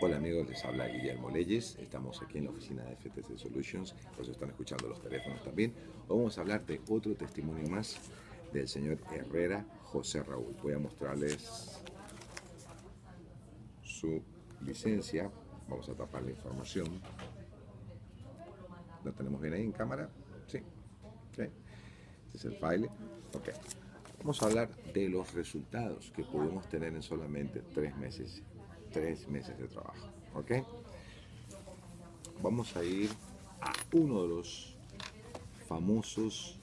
Hola amigos, les habla Guillermo Leyes. Estamos aquí en la oficina de FTC Solutions. Los están escuchando los teléfonos también. Hoy vamos a hablar de otro testimonio más del señor Herrera José Raúl. Voy a mostrarles su licencia. Vamos a tapar la información. ¿Lo tenemos bien ahí en cámara? Sí. Okay. Este es el file. Ok. Vamos a hablar de los resultados que pudimos tener en solamente 3 meses. 3 meses de trabajo. ¿Ok? Vamos a ir a uno de los famosos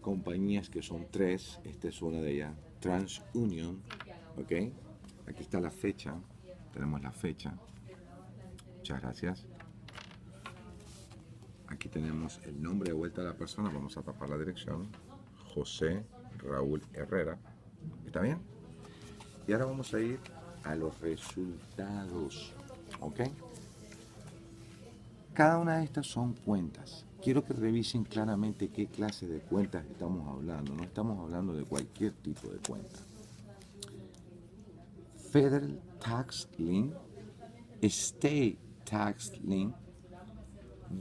compañías que son 3. Esta es una de ellas, TransUnion. ¿Ok? Aquí está la fecha. Tenemos la fecha. Muchas gracias. Aquí tenemos el nombre de vuelta de la persona. Vamos a tapar la dirección. José Raúl Herrera. ¿Está bien? Y ahora vamos a ir a los resultados. ¿Ok? Cada una de estas son cuentas. Quiero que revisen claramente qué clase de cuentas estamos hablando. No estamos hablando de cualquier tipo de cuenta. Federal Tax Lien, State Tax Lien,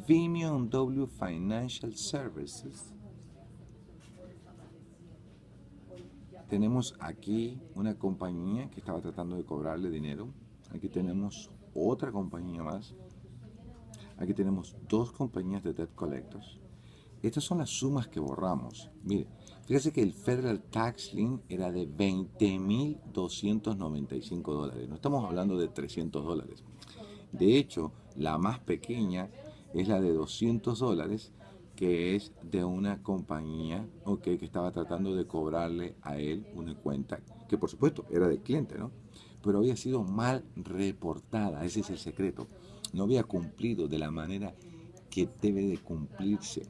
Vimeo W Financial Services. Tenemos aquí una compañía que estaba tratando de cobrarle dinero. Aquí tenemos otra compañía más. Aquí tenemos 2 compañías de debt collectors. Estas son las sumas que borramos. Mire, fíjese que el Federal Tax Lien era de $20,295. No estamos hablando de $300. De hecho, la más pequeña es la de $200, que es de una compañía que estaba tratando de cobrarle a él una cuenta, que por supuesto era del cliente, ¿no? Pero había sido mal reportada, ese es el secreto. No había cumplido de la manera que debe de cumplirse.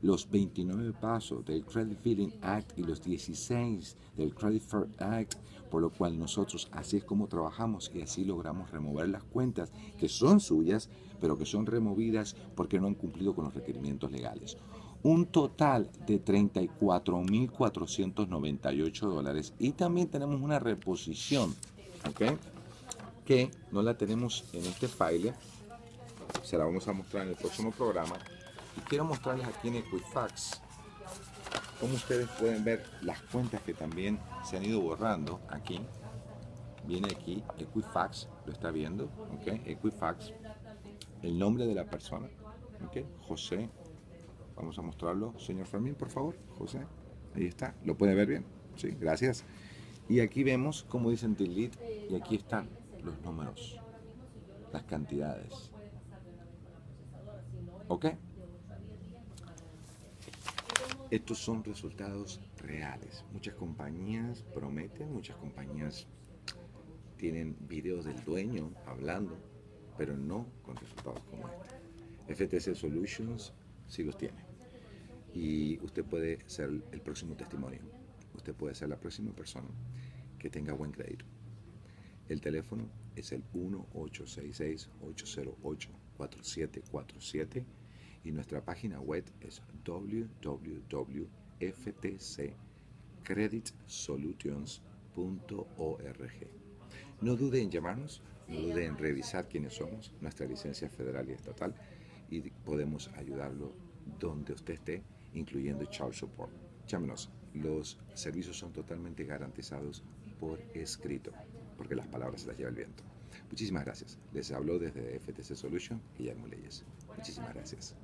Los 29 pasos del Credit Billing Act y los 16 del Credit Fair Act, por lo cual nosotros así es como trabajamos y así logramos remover las cuentas que son suyas, pero que son removidas porque no han cumplido con los requerimientos legales. Un total de $34,498 y también tenemos una reposición, ¿ok? Que no la tenemos en este file, se la vamos a mostrar en el próximo programa. Y quiero mostrarles aquí en Equifax cómo ustedes pueden ver las cuentas que también se han ido borrando. Aquí viene aquí Equifax, lo está viendo, ¿ok? Equifax, el nombre de la persona, ¿ok? José, vamos a mostrarlo, señor Fermín, por favor, José, ahí está, lo puede ver bien, sí, gracias. Y aquí vemos cómo dicen delete y aquí están los números, las cantidades, ¿ok? Estos son resultados reales. Muchas compañías prometen, muchas compañías tienen videos del dueño hablando, pero no con resultados como este. FTC Solutions sí los tiene. Y usted puede ser el próximo testimonio. Usted puede ser la próxima persona que tenga buen crédito. El teléfono es el 1-866-808-4747 y nuestra página web es www.ftcsolutions.org. No dude en llamarnos, no dude en revisar quiénes somos, nuestra licencia federal y estatal, y podemos ayudarlo donde usted esté, incluyendo Child Support. Llámenos, los servicios son totalmente garantizados por escrito, porque las palabras se las lleva el viento. Muchísimas gracias. Les habló desde FTC Solution, Guillermo Leyes. Muchísimas gracias.